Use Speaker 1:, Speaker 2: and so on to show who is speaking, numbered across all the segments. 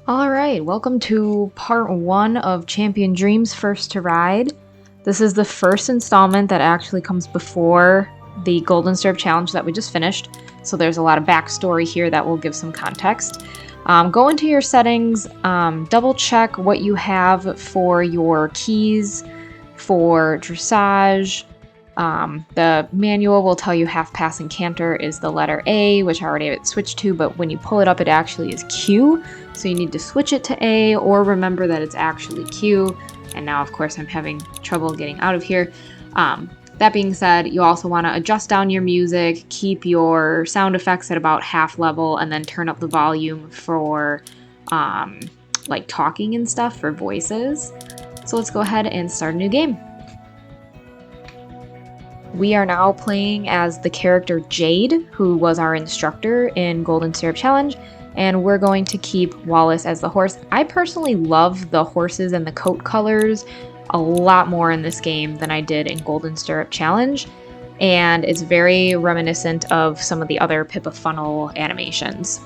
Speaker 1: Alright, welcome to part 1 of Champion Dreams First to Ride. This is the first installment that actually comes before the Golden Stirrup Challenge that we just finished, so there's a lot of backstory here that will give some context. Go into your settings, double check what you have for your keys, for dressage. The manual will tell you half pass and canter is the letter A, which I already have it switched to, but when you pull it up, it actually is Q. So you need to switch it to A or remember that it's actually Q. And now, of course, I'm having trouble getting out of here. That being said, you also want to adjust down your music, keep your sound effects at about half level, and then turn up the volume for like talking and stuff for voices. So let's go ahead and start a new game. We are now playing as the character Jade, who was our instructor in Golden Stirrup Challenge, and we're going to keep Wallace as the horse. I personally love the horses and the coat colors a lot more in this game than I did in Golden Stirrup Challenge, and it's very reminiscent of some of the other Pippa Funnel animations.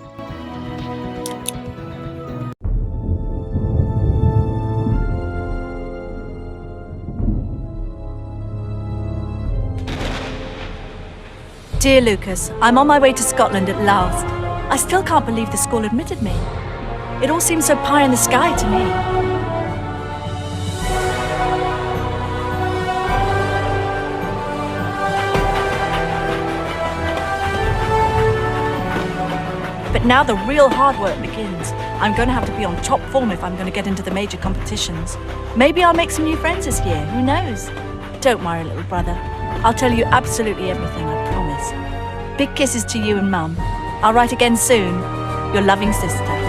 Speaker 2: Dear Lucas, I'm on my way to Scotland at last. I still can't believe the school admitted me. It all seems so pie in the sky to me. But now the real hard work begins. I'm going to have to be on top form if I'm going to get into the major competitions. Maybe I'll make some new friends this year, who knows? Don't worry, little brother. I'll tell you absolutely everything, I promise. Big kisses to you and Mum. I'll write again soon. Your loving sister.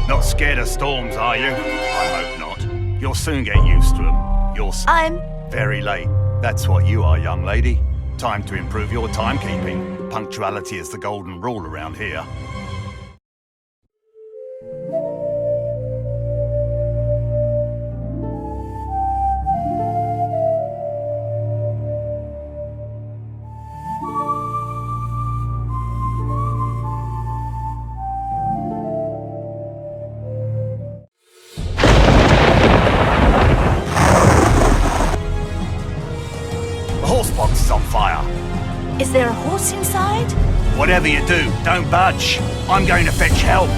Speaker 3: Not scared of storms, are you? I hope not. You'll soon get used to them.
Speaker 2: I'm
Speaker 3: very late. That's what you are, young lady. Time to improve your timekeeping. Punctuality is the golden rule around here. Box is on fire.
Speaker 2: Is there a horse inside?
Speaker 3: Whatever you do, don't budge. I'm going to fetch help.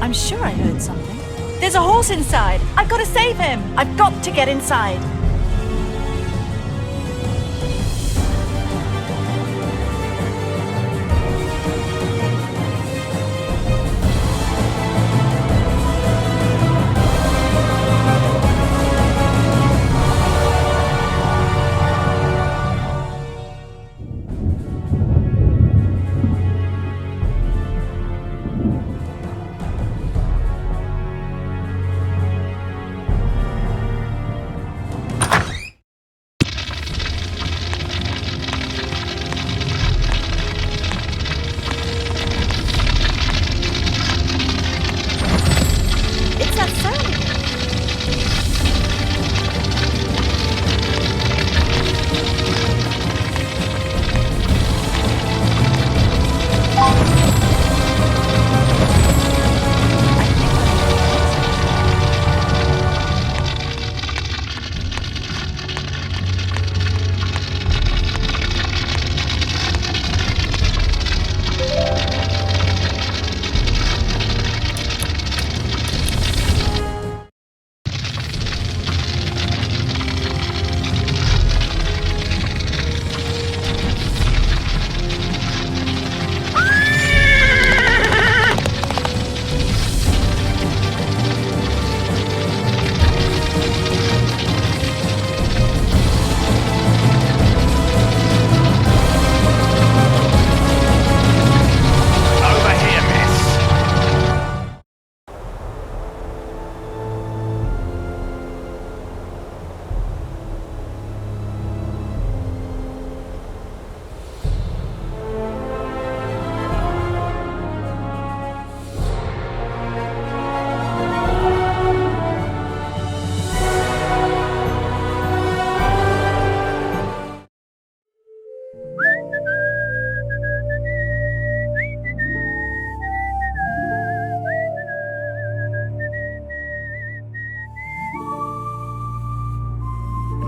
Speaker 2: I'm sure I heard something. There's a horse inside. I've got to save him. I've got to get inside.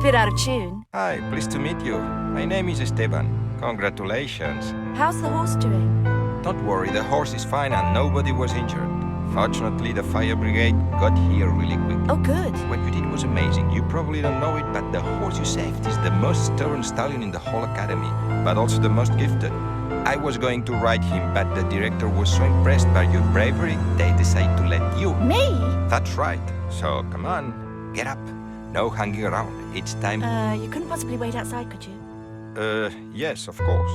Speaker 2: Bit out of tune.
Speaker 4: Hi, pleased to meet you. My name is Esteban. Congratulations.
Speaker 2: How's the horse doing?
Speaker 4: Don't worry, the horse is fine and nobody was injured. Fortunately, the fire brigade got here really quick.
Speaker 2: Oh, good.
Speaker 4: What you did was amazing. You probably don't know it, but the horse you saved is the most stubborn stallion in the whole academy, but also the most gifted. I was going to ride him, but the director was so impressed by your bravery, they decided to let you.
Speaker 2: Me?
Speaker 4: That's right. So, come on, get up. No hanging around. It's time.
Speaker 2: You couldn't possibly wait outside, could you?
Speaker 4: Yes, of course.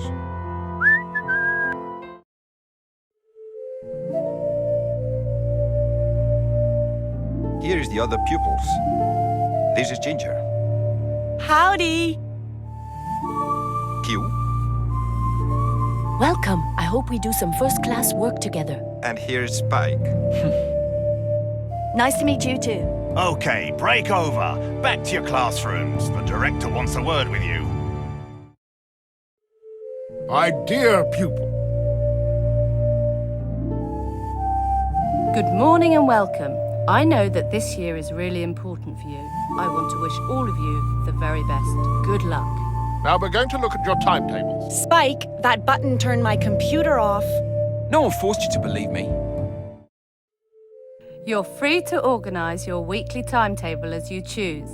Speaker 4: Here is the other pupils. This is Ginger.
Speaker 2: Howdy.
Speaker 4: Q.
Speaker 2: Welcome. I hope we do some first-class work together.
Speaker 4: And here's Spike.
Speaker 2: Nice to meet you too.
Speaker 3: Okay, break over. Back to your classrooms. The director wants a word with you.
Speaker 5: My dear pupil,
Speaker 6: Good morning and welcome. I know that this year is really important for you. I want to wish all of you the very best. Good luck.
Speaker 5: now we're going to look at your timetables.
Speaker 7: Spike, that button turned my computer off.
Speaker 8: No one forced you to believe me.
Speaker 6: You're free to organise your weekly timetable as you choose,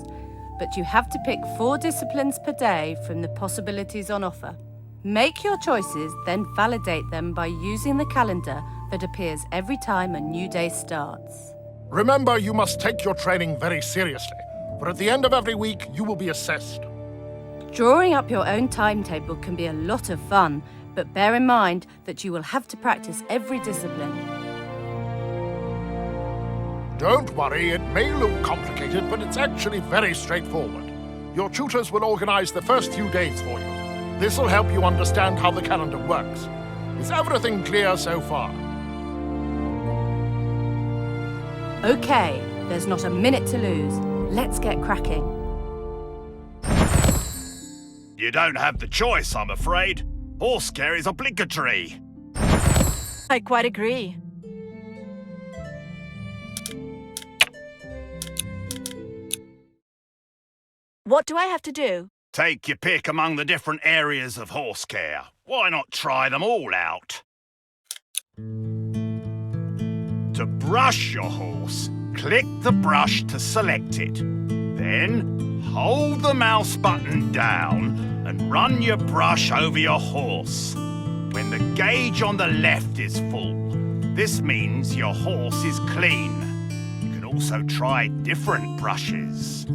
Speaker 6: but you have to pick 4 disciplines per day from the possibilities on offer. Make your choices, then validate them by using the calendar that appears every time a new day starts.
Speaker 5: Remember, you must take your training very seriously, for at the end of every week, you will be assessed.
Speaker 6: Drawing up your own timetable can be a lot of fun, but bear in mind that you will have to practice every discipline.
Speaker 5: Don't worry, it may look complicated, but it's actually very straightforward. Your tutors will organize the first few days for you. This will help you understand how the calendar works. Is everything clear so far?
Speaker 6: Okay, there's not a minute to lose. Let's get cracking.
Speaker 3: You don't have the choice, I'm afraid. Horse care is obligatory.
Speaker 2: I quite agree. What do I have to do?
Speaker 3: Take your pick among the different areas of horse care. Why not try them all out? To brush your horse, click the brush to select it. Then hold the mouse button down and run your brush over your horse. When the gauge on the left is full, this means your horse is clean. You can also try different brushes.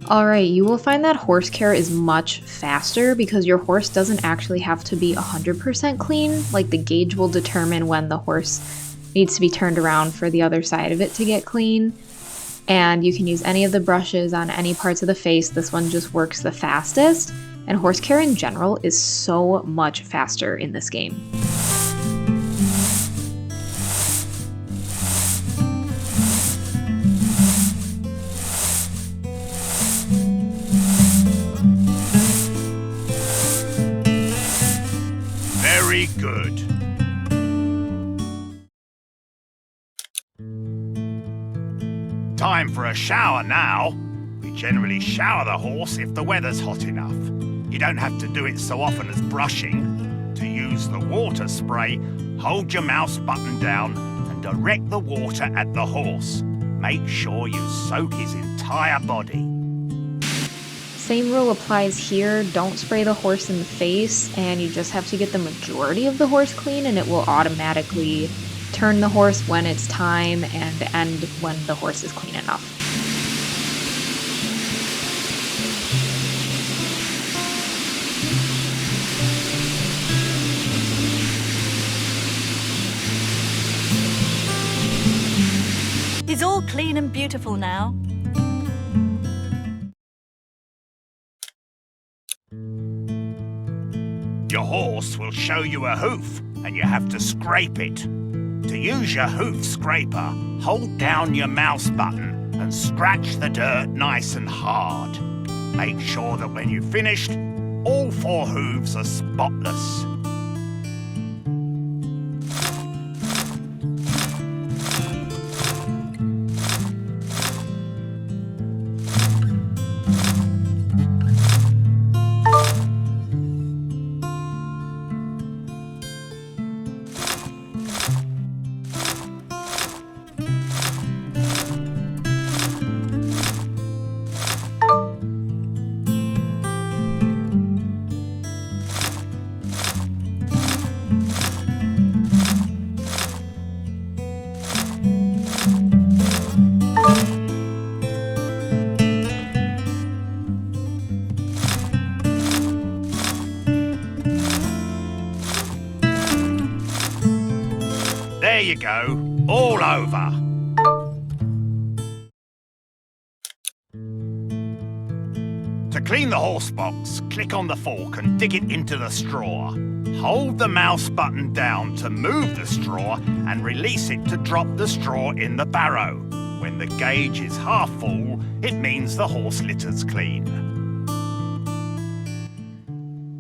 Speaker 1: Alright, you will find that horse care is much faster because your horse doesn't actually have to be 100% clean. Like, the gauge will determine when the horse needs to be turned around for the other side of it to get clean. And you can use any of the brushes on any parts of the face. This one just works the fastest. And horse care in general is so much faster in this game.
Speaker 3: Very good. Time for a shower now. We generally shower the horse if the weather's hot enough. You don't have to do it so often as brushing. To use the water spray, hold your mouse button down and direct the water at the horse. Make sure you soak his entire body.
Speaker 1: Same rule applies here. Don't spray the horse in the face, and you just have to get the majority of the horse clean, and it will automatically turn the horse when it's time and end when the horse is clean enough.
Speaker 2: He's all clean and beautiful now.
Speaker 3: Your horse will show you a hoof, and you have to scrape it. To use your hoof scraper, hold down your mouse button and scratch the dirt nice and hard. Make sure that when you've finished, all 4 hooves are spotless. go, all over. To clean the horse box, click on the fork and dig it into the straw. Hold the mouse button down to move the straw and release it to drop the straw in the barrow. When the gauge is half full, it means the horse litter's clean.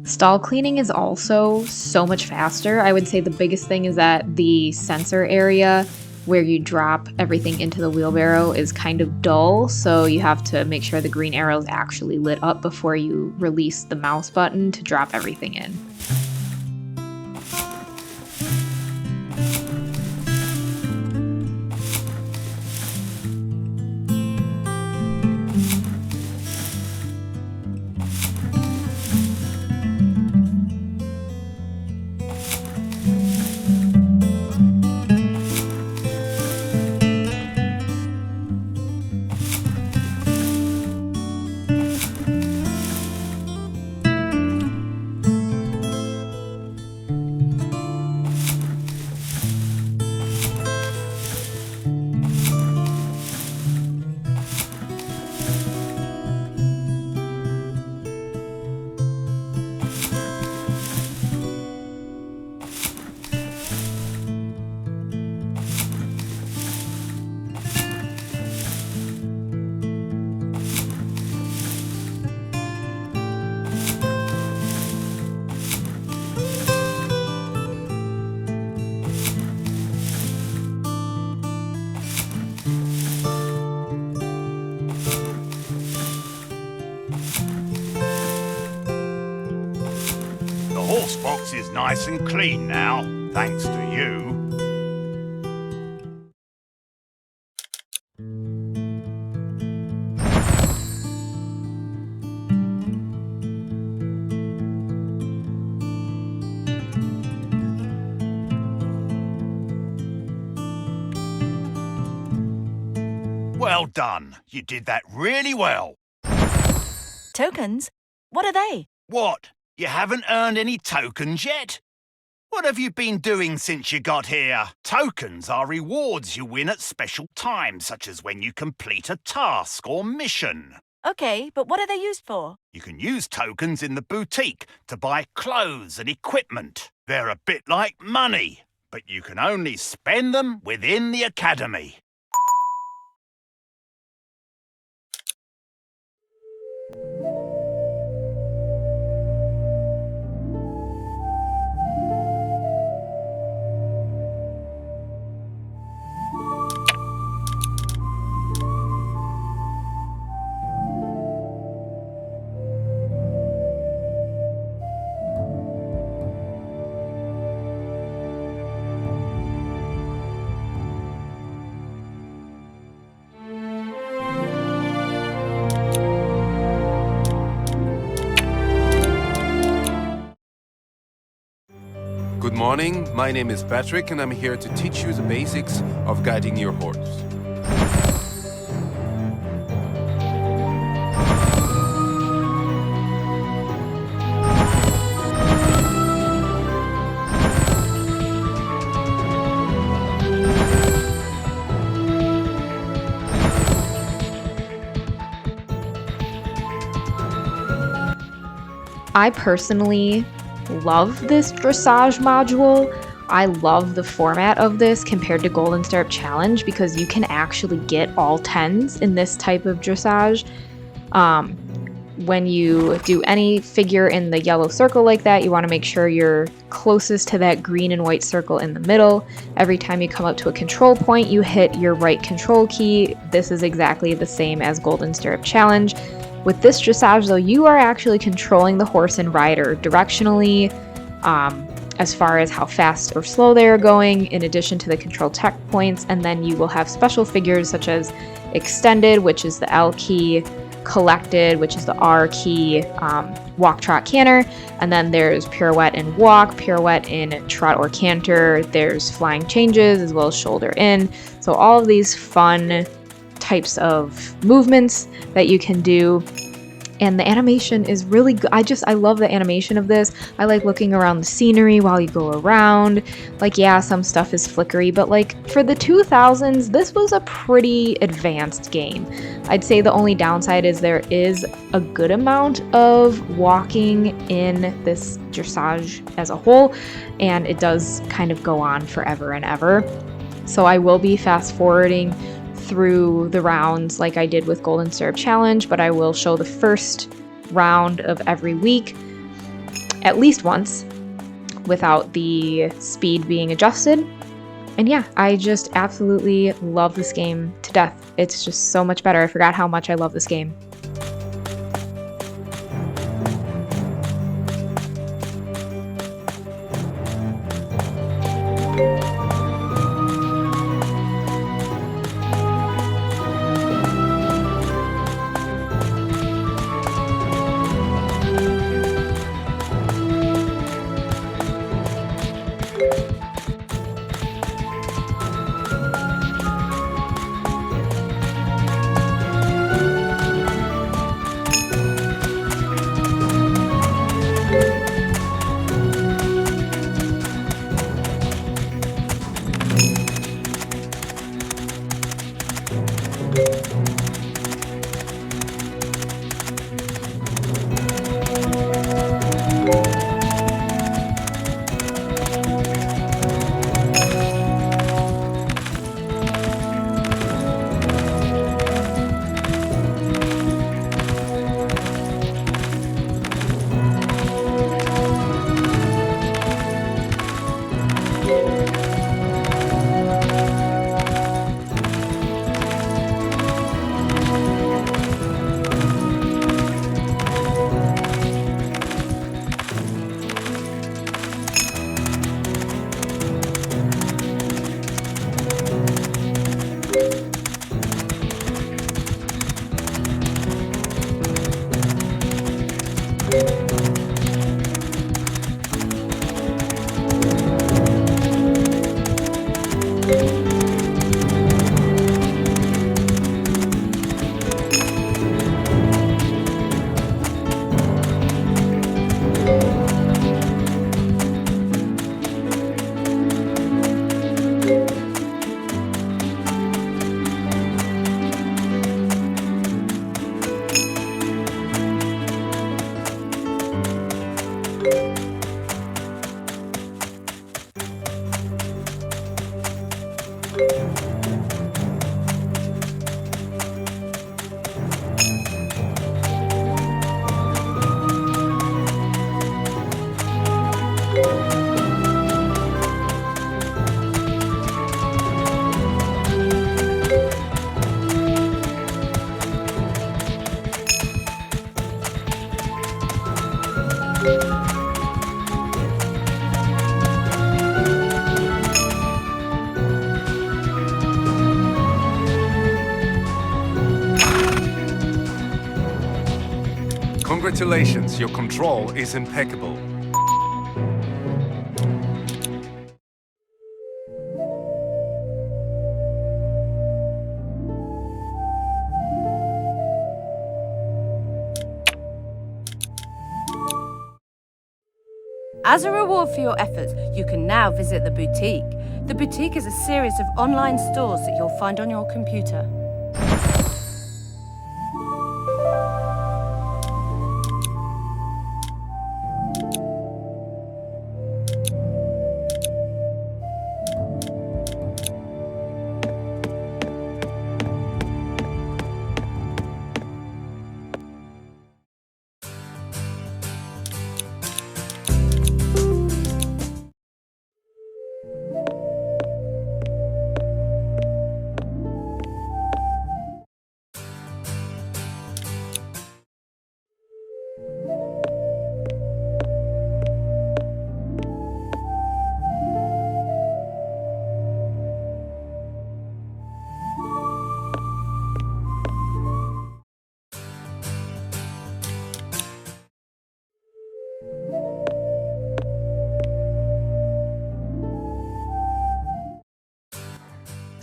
Speaker 1: Stall cleaning is also so much faster. I would say the biggest thing is that the sensor area where you drop everything into the wheelbarrow is kind of dull, so you have to make sure the green arrow is actually lit up before you release the mouse button to drop everything in.
Speaker 3: The horse box is nice and clean now, thanks to you. Well done. You did that really well.
Speaker 2: Tokens? What are they?
Speaker 3: What? You haven't earned any tokens yet? What have you been doing since you got here? Tokens are rewards you win at special times, such as when you complete a task or mission.
Speaker 2: Okay, but what are they used for?
Speaker 3: You can use tokens in the boutique to buy clothes and equipment. They're a bit like money, but you can only spend them within the academy.
Speaker 9: Good morning, my name is Patrick and I'm here to teach you the basics of guiding your horse.
Speaker 1: I personally love this dressage module. I love the format of this compared to Golden Stirrup Challenge because you can actually get all 10s in this type of dressage. When you do any figure in the yellow circle like that, you want to make sure you're closest to that green and white circle in the middle. Every time you come up to a control point, you hit your right control key. This is exactly the same as Golden Stirrup Challenge. With this dressage though, you are actually controlling the horse and rider directionally, as far as how fast or slow they are going, in addition to the control tech points, and then you will have special figures such as extended, which is the L key, collected, which is the R key, walk, trot, canter, and then there's pirouette and walk, pirouette in trot or canter, there's flying changes as well as shoulder in. So all of these fun types of movements that you can do. And the animation is really good. I love the animation of this. I like looking around the scenery while you go around. Like, yeah, some stuff is flickery, but like for the 2000s, this was a pretty advanced game. I'd say the only downside is there is a good amount of walking in this dressage as a whole, and it does kind of go on forever and ever. So I will be fast forwarding through the rounds like I did with Golden Syrup Challenge, but I will show the first round of every week at least once without the speed being adjusted. And yeah, I just absolutely love this game to death. It's just so much better. I forgot how much I love this game.
Speaker 9: Congratulations, your control is impeccable.
Speaker 6: As a reward for your efforts, you can now visit the boutique. The boutique is a series of online stores that you'll find on your computer.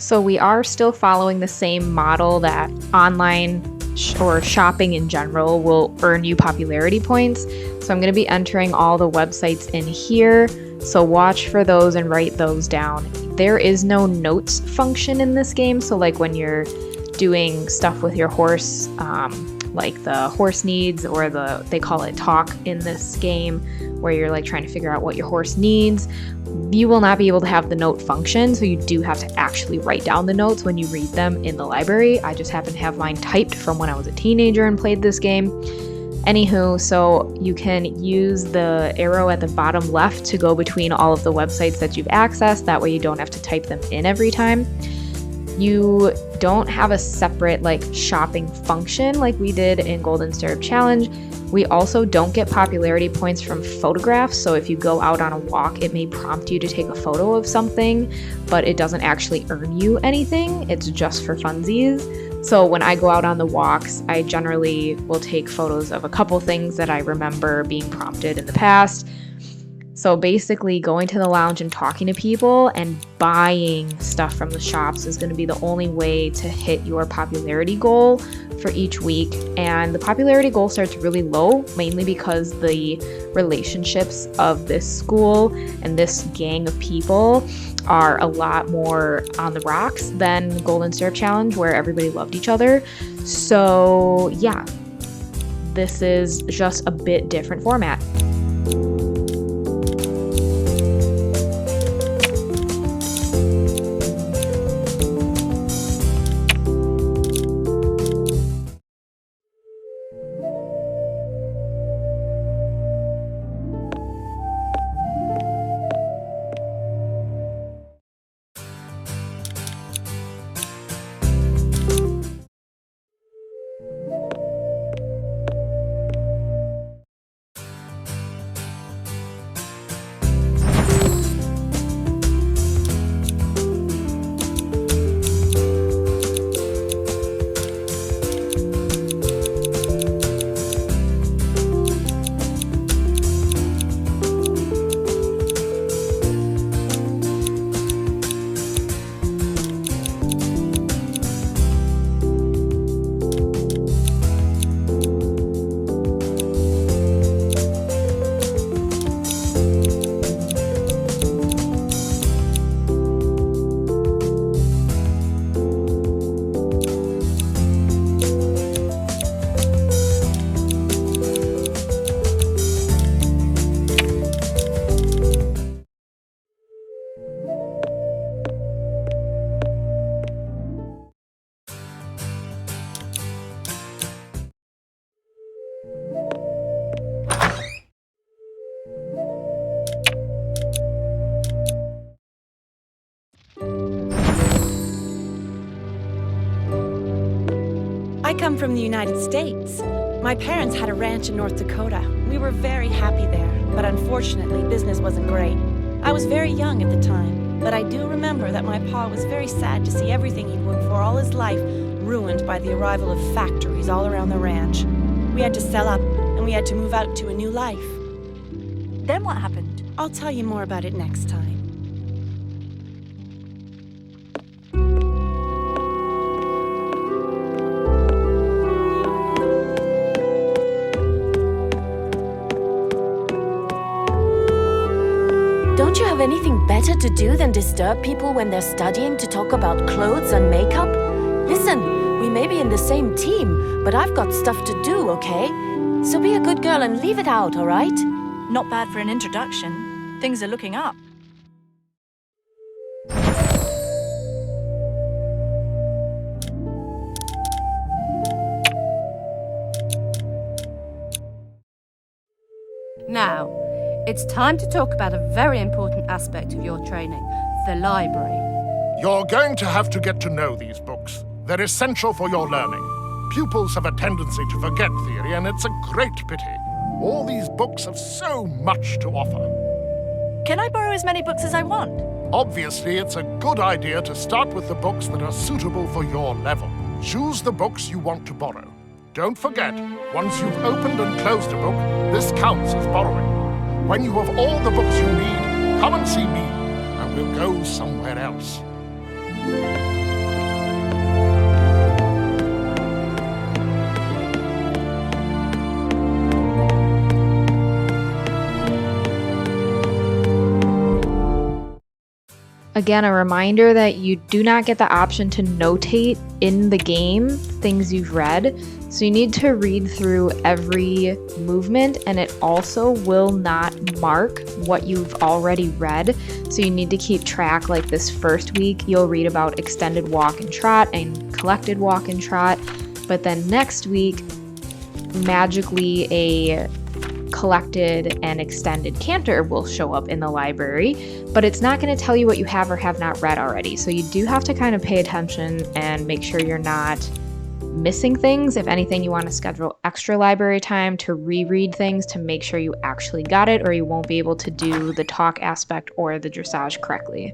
Speaker 6: So we are still following the same model that online
Speaker 1: or shopping in general will earn you popularity points. So I'm going to be entering all the websites in here. So watch for those and write those down. There is no notes function in this game. So like when you're doing stuff with your horse, like the horse needs, or they call it talk in this game, where you're like trying to figure out what your horse needs, you will not be able to have the note function. So you do have to actually write down the notes when you read them in the library. I just happen to have mine typed from when I was a teenager and played this game. Anywho, so you can use the arrow at the bottom left to go between all of the websites that you've accessed. That way you don't have to type them in every time. You don't have a separate like shopping function like we did in Golden Stirrup Challenge. We also don't get popularity points from photographs. So if you go out on a walk, it may prompt you to take a photo of something, but it doesn't actually earn you anything. It's just for funsies. So when I go out on the walks, I generally will take photos of a couple things that I remember being prompted in the past. So basically going to the lounge and talking to people and buying stuff from the shops is going to be the only way to hit your popularity goal for each week. And the popularity goal starts really low, mainly because the relationships of this school and this gang of people are a lot more on the rocks than Golden Stirrup Challenge, where everybody loved each other. So yeah, this is just a bit different format.
Speaker 7: I come from the United States. My parents had a ranch in North Dakota. We were very happy there, but unfortunately, business wasn't great. I was very young at the time, but I do remember that my pa was very sad to see everything he'd worked for all his life ruined by the arrival of factories all around the ranch. We had to sell up, and we had to move out to a new life.
Speaker 2: Then what happened?
Speaker 7: I'll tell you more about it next time.
Speaker 10: Don't you have anything better to do than disturb people when they're studying to talk about clothes and makeup? Listen, we may be in the same team, but I've got stuff to do, okay? So be a good girl and leave it out, all right?
Speaker 2: Not bad for an introduction. Things are looking up.
Speaker 6: Now, it's time to talk about a very important aspect of your training, the library.
Speaker 5: You're going to have to get to know these books. They're essential for your learning. Pupils have a tendency to forget theory, and it's a great pity. All these books have so much to offer.
Speaker 2: Can I borrow as many books as I want?
Speaker 5: Obviously, it's a good idea to start with the books that are suitable for your level. Choose the books you want to borrow. Don't forget, once you've opened and closed a book, this counts as borrowing. When you have all the books you need, come and see me, and we'll go somewhere else.
Speaker 1: Again, a reminder that you do not get the option to notate in the game things you've read. So you need to read through every movement, and it also will not mark what you've already read. So you need to keep track. Like this first week, you'll read about extended walk and trot and collected walk and trot. But then next week, magically a collected and extended canter will show up in the library, but it's not going to tell you what you have or have not read already. So you do have to kind of pay attention and make sure you're not missing things. If anything, you want to schedule extra library time to reread things to make sure you actually got it, or you won't be able to do the talk aspect or the dressage correctly.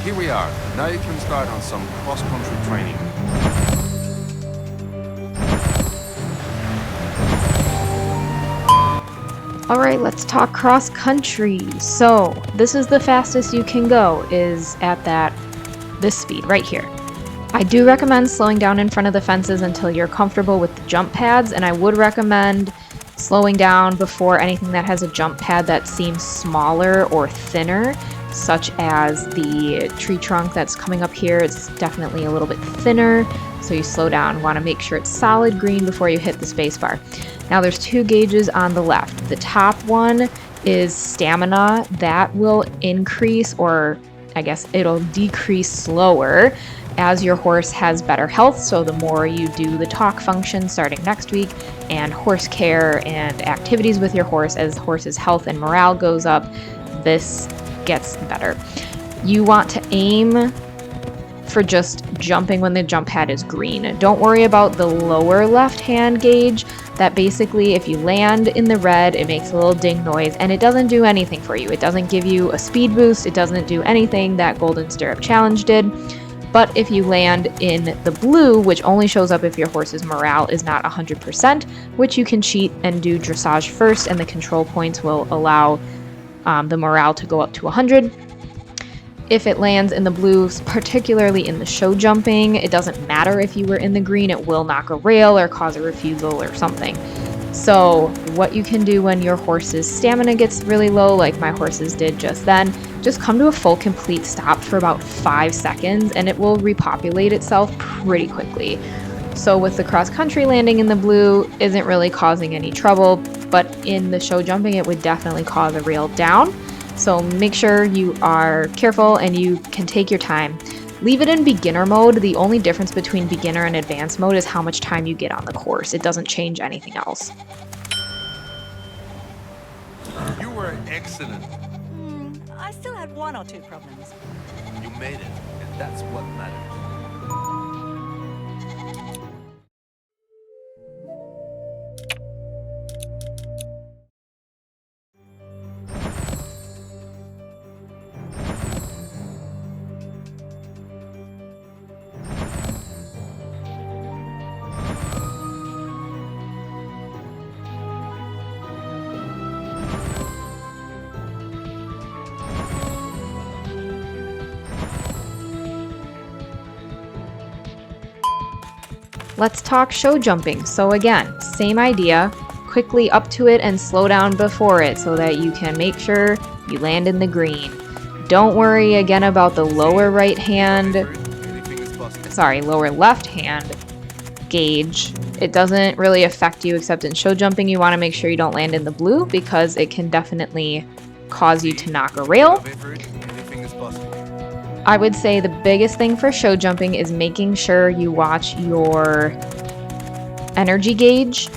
Speaker 9: Here we are. Now you can start on some cross-country training.
Speaker 1: All right, let's talk cross country. So this is the fastest you can go, is at this speed right here. I do recommend slowing down in front of the fences until you're comfortable with the jump pads, and I would recommend slowing down before anything that has a jump pad that seems smaller or thinner, such as the tree trunk that's coming up here. It's definitely a little bit thinner, so you slow down. Want to make sure it's solid green before you hit the space bar. Now there's 2 gauges on the left. The top one is stamina. That will increase, or I guess it'll decrease slower as your horse has better health. So the more you do the talk function starting next week, and horse care and activities with your horse, as horse's health and morale goes up, this gets better. You want to aim for just jumping when the jump pad is green. Don't worry about the lower left hand gauge. That basically, if you land in the red, it makes a little ding noise, and it doesn't do anything for you. It doesn't give you a speed boost. It doesn't do anything that Golden Stirrup Challenge did. But if you land in the blue, which only shows up if your horse's morale is not 100%, which you can cheat and do dressage first, and the control points will allow the morale to go up to 100. If it lands in the blue, particularly in the show jumping, it doesn't matter if you were in the green, it will knock a rail or cause a refusal or something. So what you can do when your horse's stamina gets really low, like my horse's did just then, just come to a full complete stop for about 5 seconds, and it will repopulate itself pretty quickly. So with the cross country, landing in the blue isn't really causing any trouble, but in the show jumping it would definitely cause a rail down. So make sure you are careful and you can take your time. Leave it in beginner mode. The only difference between beginner and advanced mode is how much time you get on the course. It doesn't change anything else.
Speaker 8: You were excellent.
Speaker 2: I still had 1 or 2 problems.
Speaker 8: You made it, and that's what matters.
Speaker 1: Let's talk show jumping. So again, same idea, quickly up to it and slow down before it so that you can make sure you land in the green. Don't worry again about the lower lower left hand gauge. It doesn't really affect you, except in show jumping you want to make sure you don't land in the blue because it can definitely cause you to knock a rail. I would say the biggest thing for show jumping is making sure you watch your energy gauge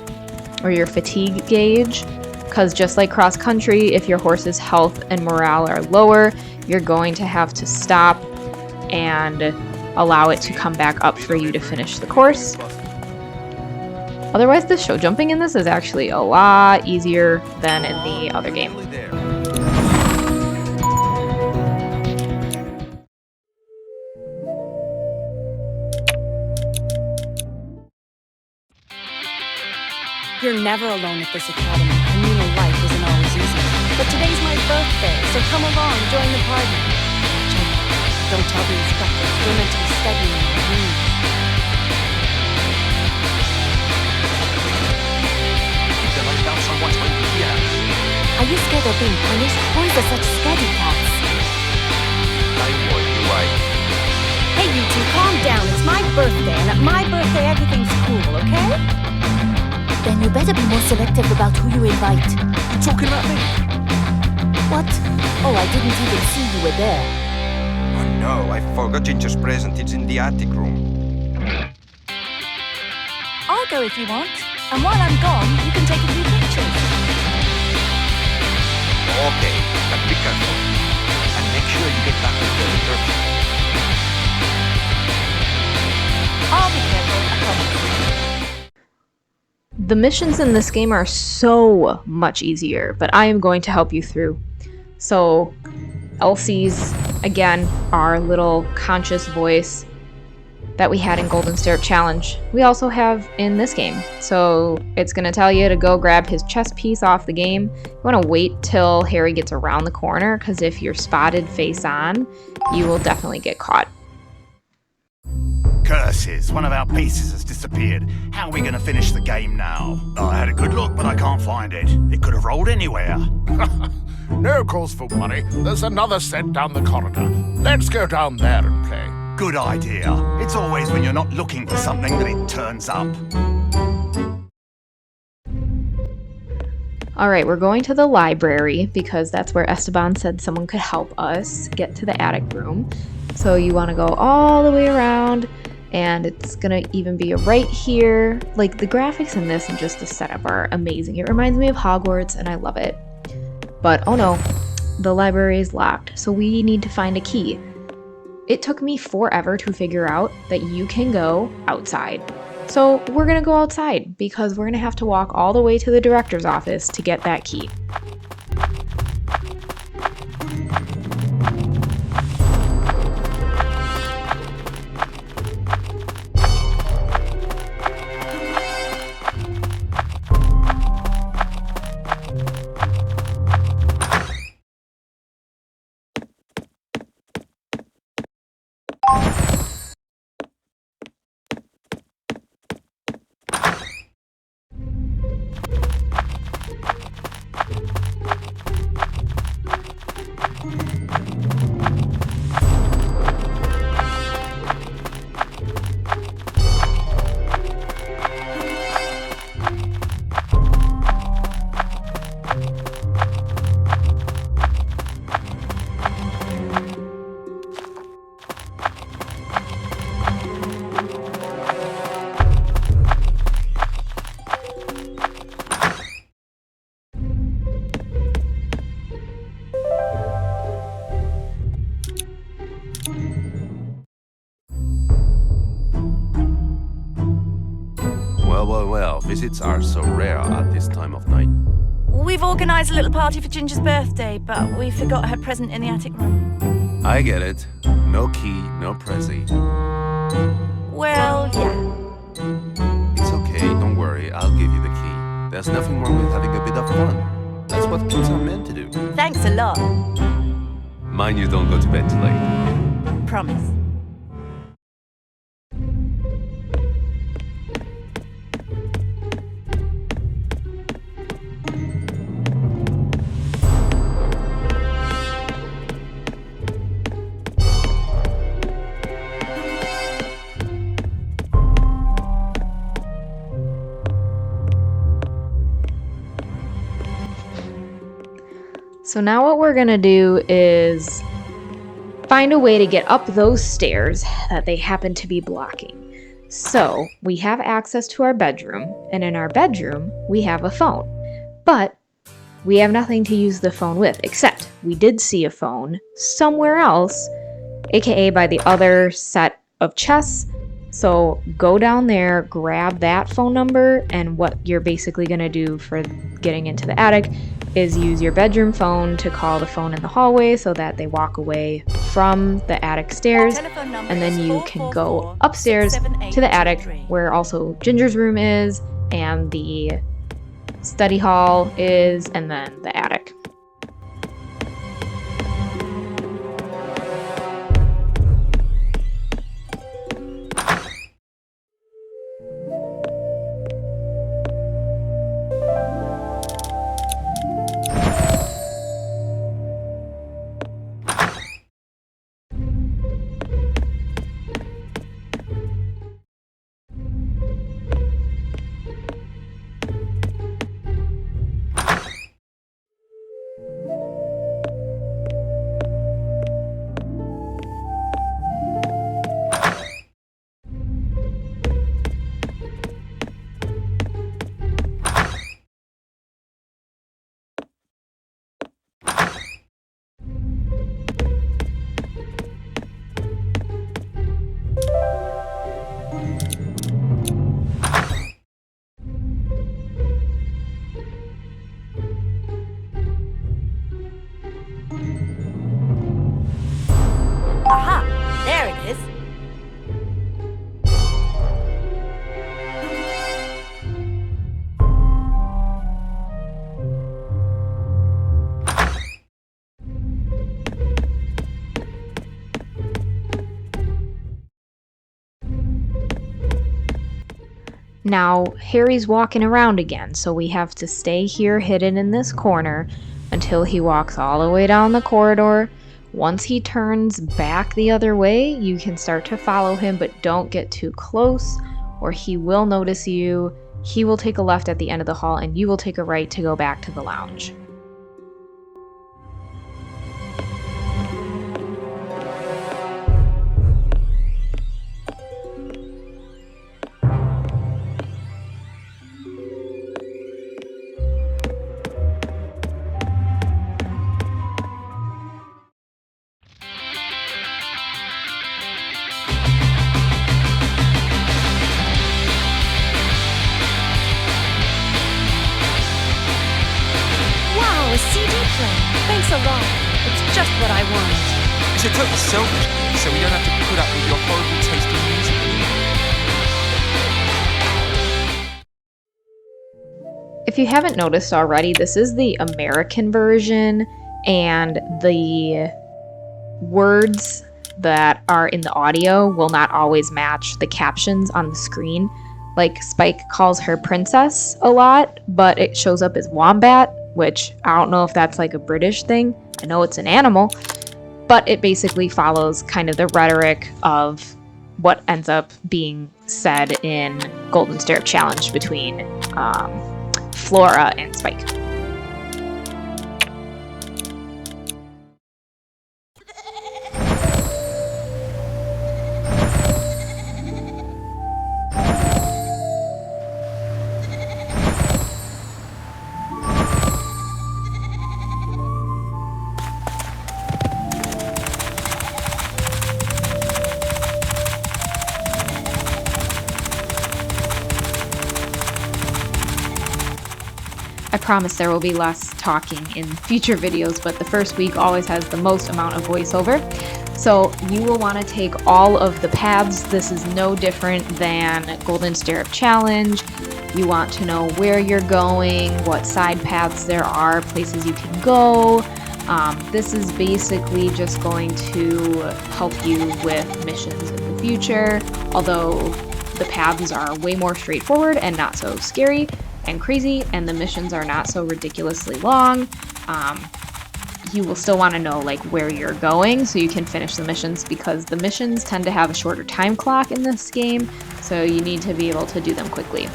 Speaker 1: or your fatigue gauge, because just like cross country, if your horse's health and morale are lower, you're going to have to stop and allow it to come back up for you to finish the course. Otherwise, the show jumping in this is actually a lot easier than in the other game.
Speaker 7: You're never alone at this academy. I mean, life isn't always easy. But today's my birthday, so come along, join the party. Watch out. Don't tell the inspectors. We're meant to be studying our rules.
Speaker 8: Keep the light down somewhat when you
Speaker 10: you scared of being punished? Boys are such scaredy cats.
Speaker 4: I warn you,
Speaker 7: Hey, you two, calm down. It's my birthday, and at my birthday, everything's cool, okay?
Speaker 10: Then you better be more selective about who you invite.
Speaker 4: You talking about me?
Speaker 10: What? Oh, I didn't even see you were there.
Speaker 4: Oh no, I forgot Ginger's present. It's in the attic room.
Speaker 2: I'll go if you want. And while I'm gone, you can take a few pictures.
Speaker 4: Okay, but be careful. And make sure you get back to the turkey.
Speaker 2: I'll be careful, I promise.
Speaker 1: The missions in this game are so much easier, but I am going to help you through. So, Elsie's, again, our little conscious voice that we had in Golden Stirrup Challenge, we also have in this game. So it's going to tell you to go grab his chess piece off the game. You want to wait till Harry gets around the corner, because if you're spotted face on, you will definitely get caught.
Speaker 3: Curses, one of our pieces has disappeared. How are we going to finish the game now? I had a good look, but I can't find it. It could have rolled anywhere.
Speaker 5: No cause for worry. There's another set down the corridor. Let's go down there and play.
Speaker 3: Good idea. It's always when you're not looking for something that it turns up.
Speaker 1: Alright, we're going to the library because that's where Esteban said someone could help us get to the attic room. So you want to go all the way around, and it's going to even be right here. Like, the graphics in this and just the setup are amazing. It reminds me of Hogwarts, and I love it. But, oh no, the library is locked, so we need to find a key. It took me forever to figure out that you can go outside. So we're gonna go outside because we're gonna have to walk all the way to the director's office to get that key.
Speaker 9: Well, visits are so rare at this time of night.
Speaker 2: We've organised a little party for Ginger's birthday, but we forgot her present in the attic room.
Speaker 9: I get it. No key, no prezi.
Speaker 2: Well, yeah.
Speaker 9: It's okay, don't worry, I'll give you the key. There's nothing wrong with having a bit of fun. That's what kids are meant to do.
Speaker 2: Thanks a lot.
Speaker 9: Mind you don't go to bed too late.
Speaker 2: Promise.
Speaker 1: So now what we're gonna do is find a way to get up those stairs that they happen to be blocking. So we have access to our bedroom, and in our bedroom we have a phone. But we have nothing to use the phone with, except we did see a phone somewhere else, aka by the other set of chess. So go down there, grab that phone number, and what you're basically gonna do for getting into the attic is use your bedroom phone to call the phone in the hallway so that they walk away from the attic stairs, and then you can go upstairs to the attic where also Ginger's room is, and the study hall is, and then the attic.
Speaker 2: Aha! There it is.
Speaker 1: Now, Harry's walking around again, so we have to stay here hidden in this corner until he walks all the way down the corridor. Once he turns back the other way, you can start to follow him, but don't get too close or he will notice you. He will take a left at the end of the hall and you will take a right to go back to the lounge.
Speaker 10: Wow, a CD player. Thanks a lot. It's just what I want.
Speaker 9: It's a total selfish, so we don't have to put up with your horrible taste in music anymore.
Speaker 1: If you haven't noticed already, this is the American version, and the words that are in the audio will not always match the captions on the screen. Like, Spike calls her princess a lot, but it shows up as wombat, which I don't know if that's like a British thing. I know it's an animal, but it basically follows kind of the rhetoric of what ends up being said in Golden Stirrup Challenge between Flora and Spike. I promise there will be less talking in future videos, but the first week always has the most amount of voiceover. So you will want to take all of the paths. This is no different than Golden Stirrup Challenge. You want to know where you're going, what side paths there are, places you can go. This is basically just going to help you with missions in the future, although the paths are way more straightforward and not so scary and crazy, and the missions are not so ridiculously long. You will still want to know like where you're going so you can finish the missions, because the missions tend to have a shorter time clock in this game, so you need to be able to do them quickly.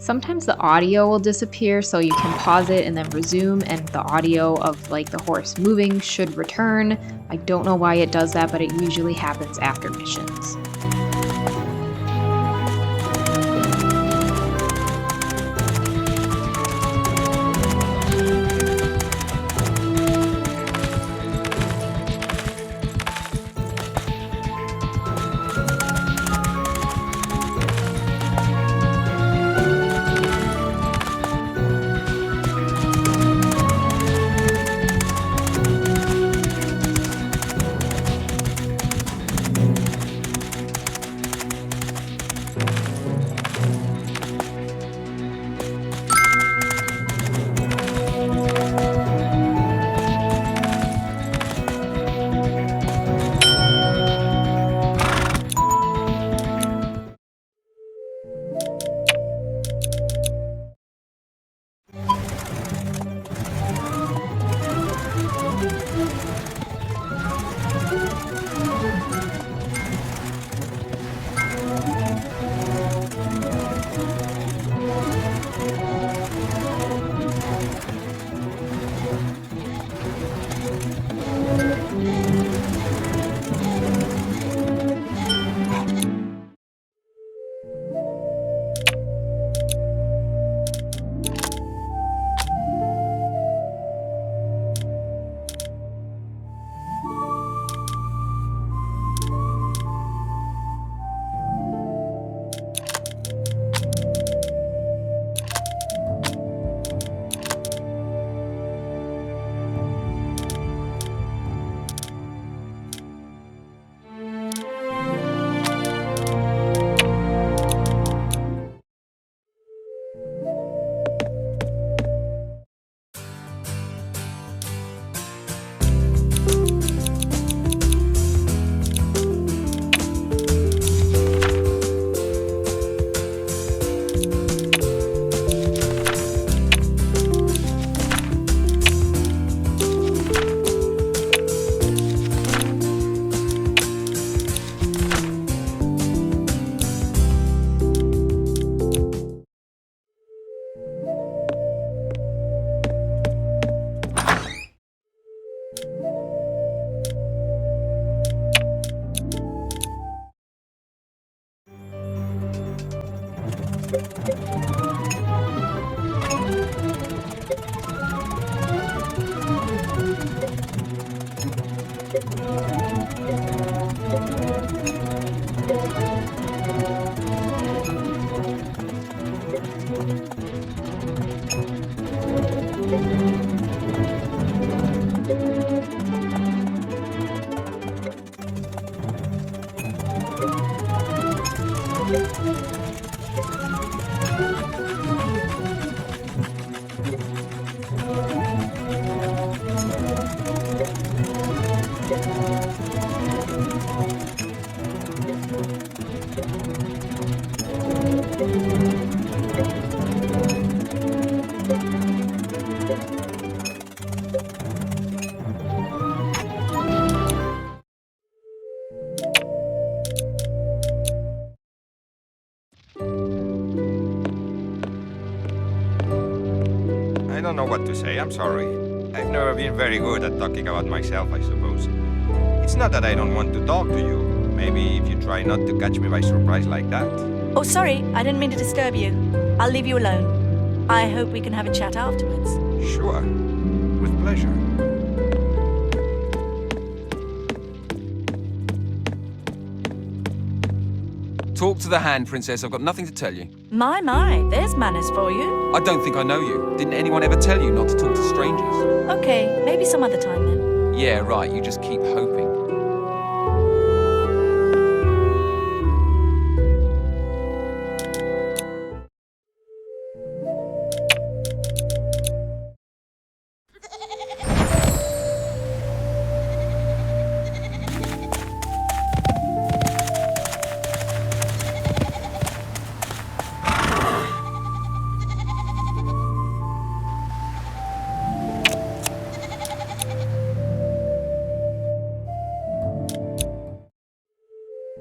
Speaker 1: Sometimes the audio will disappear, so you can pause it and then resume, and the audio of like the horse moving should return. I don't know why it does that, but it usually happens after missions.
Speaker 4: I don't know what to say, I'm sorry. I've never been very good at talking about myself, I suppose. It's not that I don't want to talk to you. Maybe if you try not to catch me by surprise like that.
Speaker 2: Oh, sorry, I didn't mean to disturb you. I'll leave you alone. I hope we can have a chat afterwards.
Speaker 4: Sure, with pleasure. Talk to the hand, Princess. I've got nothing to tell you.
Speaker 2: My, there's manners for you.
Speaker 4: I don't think I know you. Didn't anyone ever tell you not to talk to strangers?
Speaker 2: Okay, maybe some other time then.
Speaker 4: Yeah, right. You just keep hoping.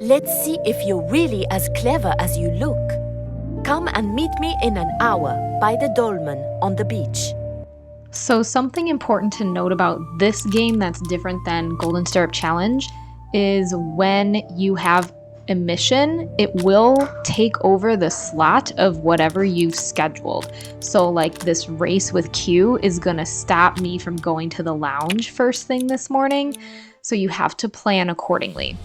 Speaker 10: Let's see if you're really as clever as you look. Come and meet me in an hour by the dolmen on the beach.
Speaker 1: So something important to note about this game that's different than Golden Stirrup Challenge is when you have a mission, it will take over the slot of whatever you've scheduled. So like this race with Q is gonna stop me from going to the lounge first thing this morning. So you have to plan accordingly.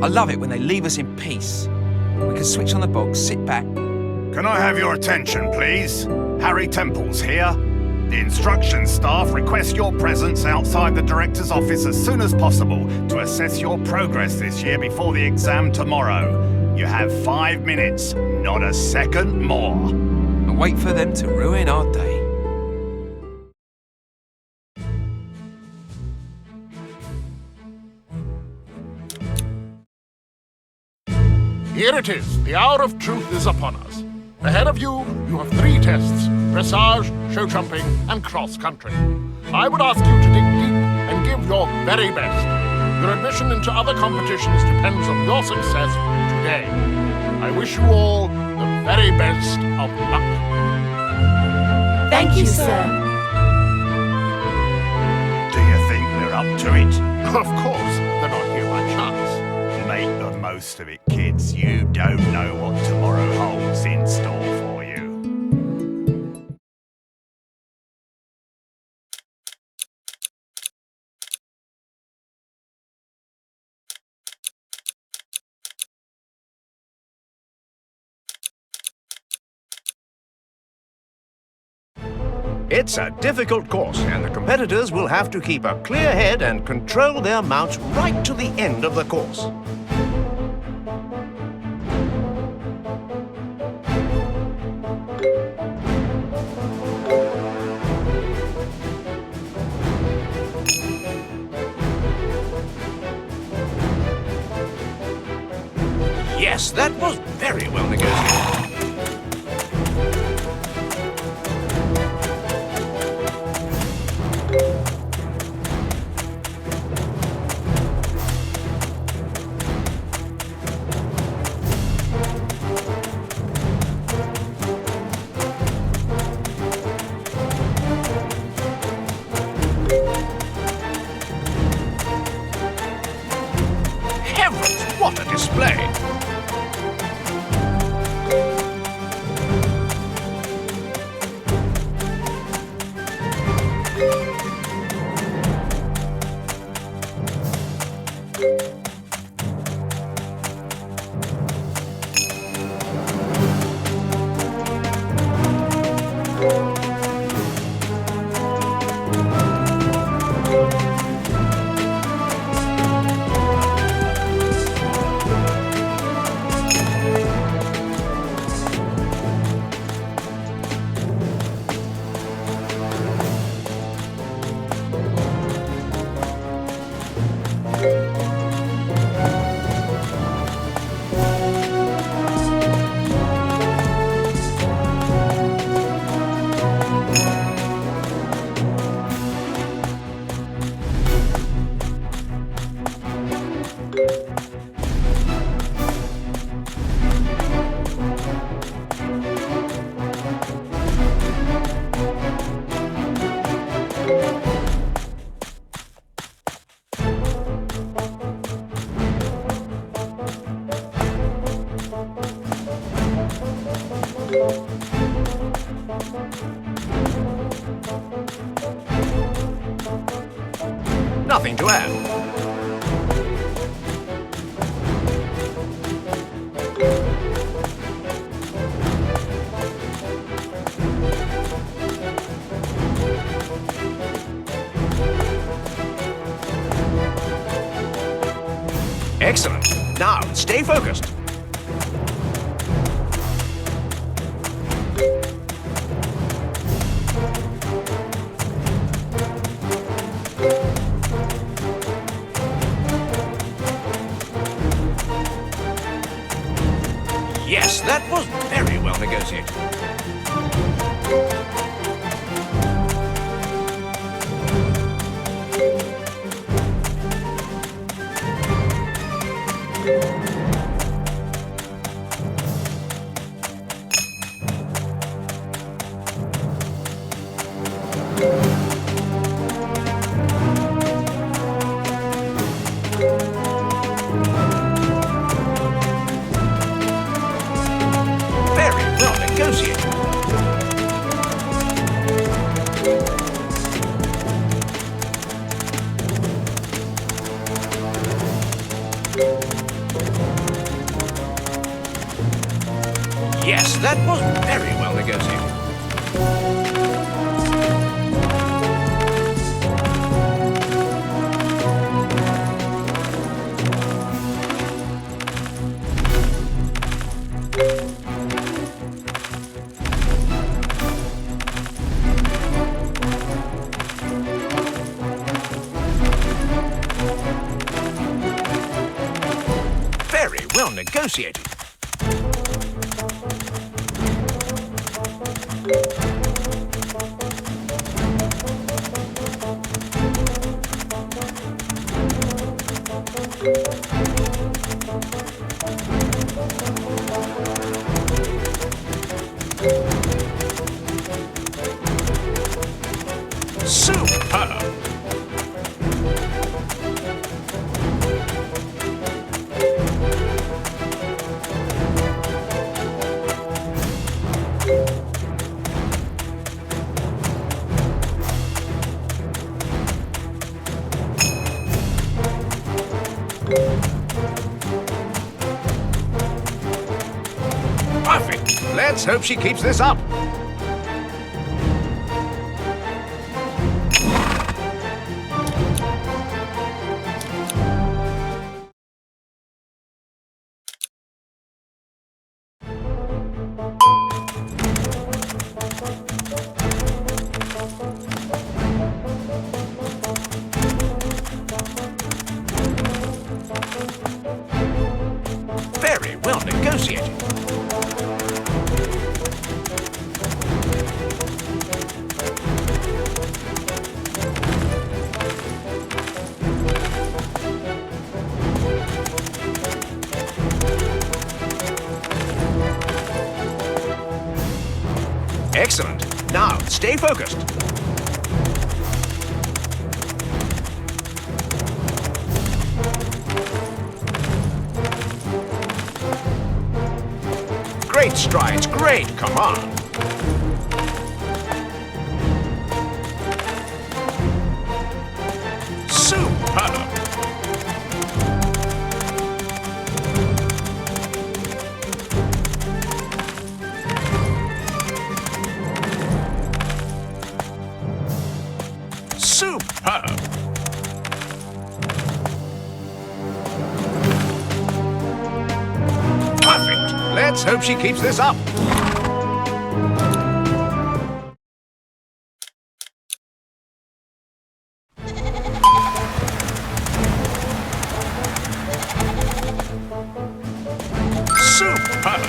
Speaker 4: I love it when they leave us in peace. We can switch on the box, sit back.
Speaker 3: Can I have your attention, please? Harry Temples here. The instruction staff request your presence outside the director's office as soon as possible to assess your progress this year before the exam tomorrow. You have 5 minutes, not a second more.
Speaker 4: And wait for them to ruin our day.
Speaker 5: Here it is. The hour of truth is upon us. Ahead of you, you have 3 tests: dressage, show jumping, and cross-country. I would ask you to dig deep and give your very best. Your admission into other competitions depends on your success today. I wish you all the very best of luck.
Speaker 10: Thank you, sir.
Speaker 3: Do you think they're up to it?
Speaker 5: Of course, they're not here by chance.
Speaker 3: Make the most of it, kids. You don't know what tomorrow holds in store for you.
Speaker 11: It's a difficult course, and the competitors will have to keep a clear head and control their mounts right to the end of the course. Yes, that was very well negotiated. Heavens, what a display! Nothing to add. Excellent. Now, stay focused. Yes, that was very well negotiated. Very well negotiated. Yes, that was very well negotiated. Very well negotiated. Perfect. Let's hope she keeps this up. Very well negotiated. Excellent. Now, stay focused. Great strides, great command. Superb. Superb. Perfect. Let's hope she keeps this up. Superb.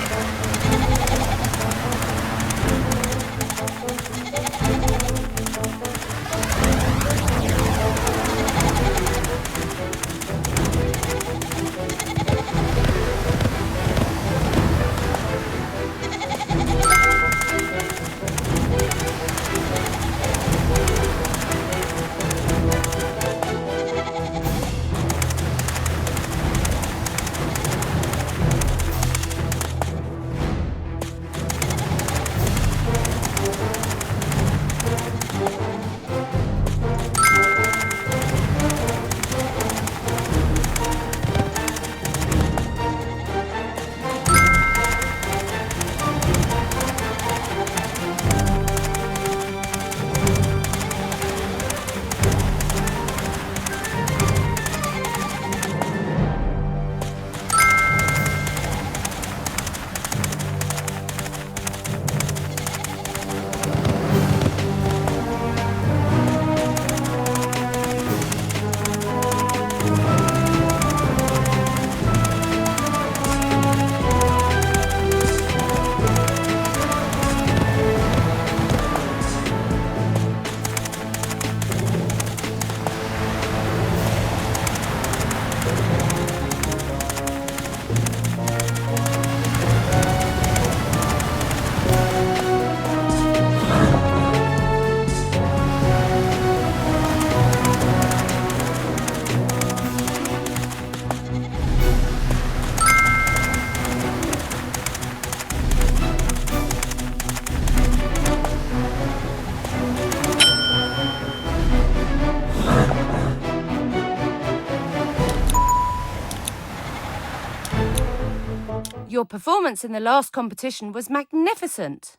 Speaker 6: Your performance in the last competition was magnificent.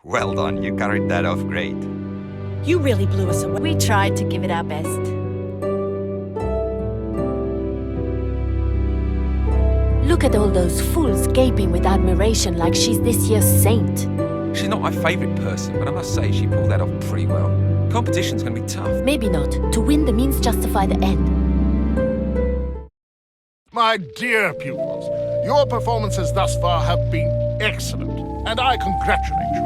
Speaker 4: Well done, you carried that off great.
Speaker 7: You really blew us away.
Speaker 2: We tried to give it our best.
Speaker 10: Look at all those fools gaping with admiration like she's this year's saint.
Speaker 9: She's not my favourite person, but I must say she pulled that off pretty well. Competition's going to be tough.
Speaker 10: Maybe not. To win the means justify the end.
Speaker 5: My dear pupils, your performances thus far have been excellent, and I congratulate you.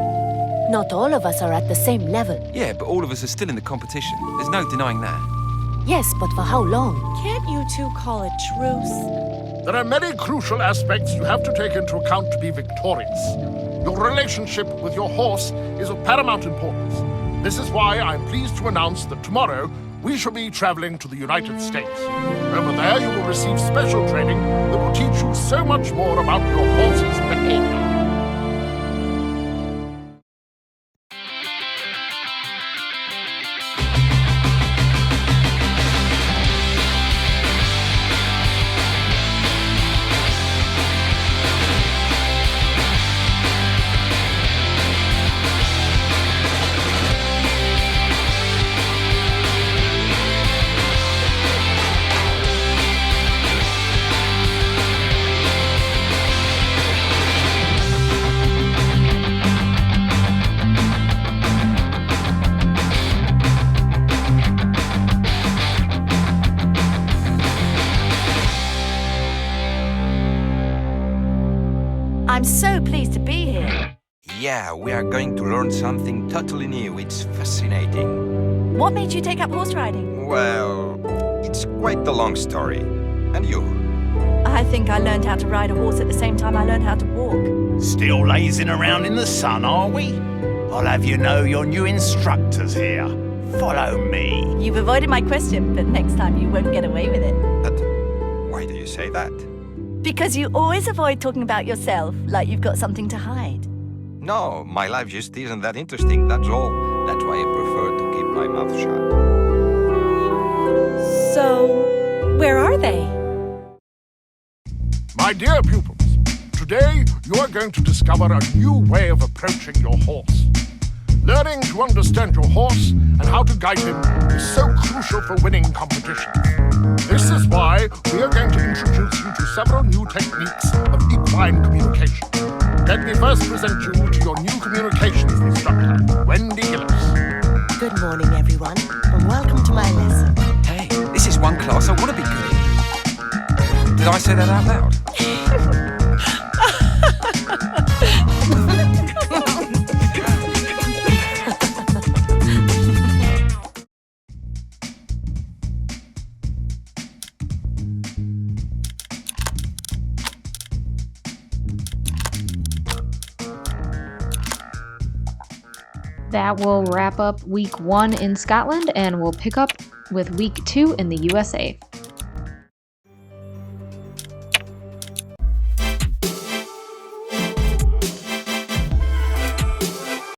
Speaker 10: Not all of us are at the same level.
Speaker 9: Yeah, but all of us are still in the competition. There's no denying that.
Speaker 10: Yes, but for how long?
Speaker 7: Can't you two call a truce?
Speaker 5: There are many crucial aspects you have to take into account to be victorious. Your relationship with your horse is of paramount importance. This is why I'm pleased to announce that tomorrow we shall be traveling to the United States. Over there, you will receive special training that will teach you so much more about your horse's behavior.
Speaker 4: Yeah, we are going to learn something totally new. It's fascinating.
Speaker 2: What made you take up horse riding?
Speaker 4: Well, it's quite a long story. And you?
Speaker 2: I think I learned how to ride a horse at the same time I learned how to walk.
Speaker 3: Still lazing around in the sun, are we? I'll have you know your new instructor's here. Follow me.
Speaker 2: You've avoided my question, but next time you won't get away with it.
Speaker 4: But why do you say that?
Speaker 2: Because you always avoid talking about yourself like you've got something to hide.
Speaker 4: No, my life just isn't that interesting, that's all. That's why I prefer to keep my mouth shut.
Speaker 7: So, where are they?
Speaker 5: My dear pupils, today you are going to discover a new way of approaching your horse. Learning to understand your horse and how to guide him is so crucial for winning competitions. This is why we are going to introduce you to several new techniques of equine communication. Let me first present you to your new communications instructor, Wendy Gillis.
Speaker 12: Good morning, everyone, and welcome to my lesson.
Speaker 4: Hey, this is one class I want to be good in. Did I say that out loud?
Speaker 1: That will wrap up week 1 in Scotland, and we'll pick up with week 2 in the USA.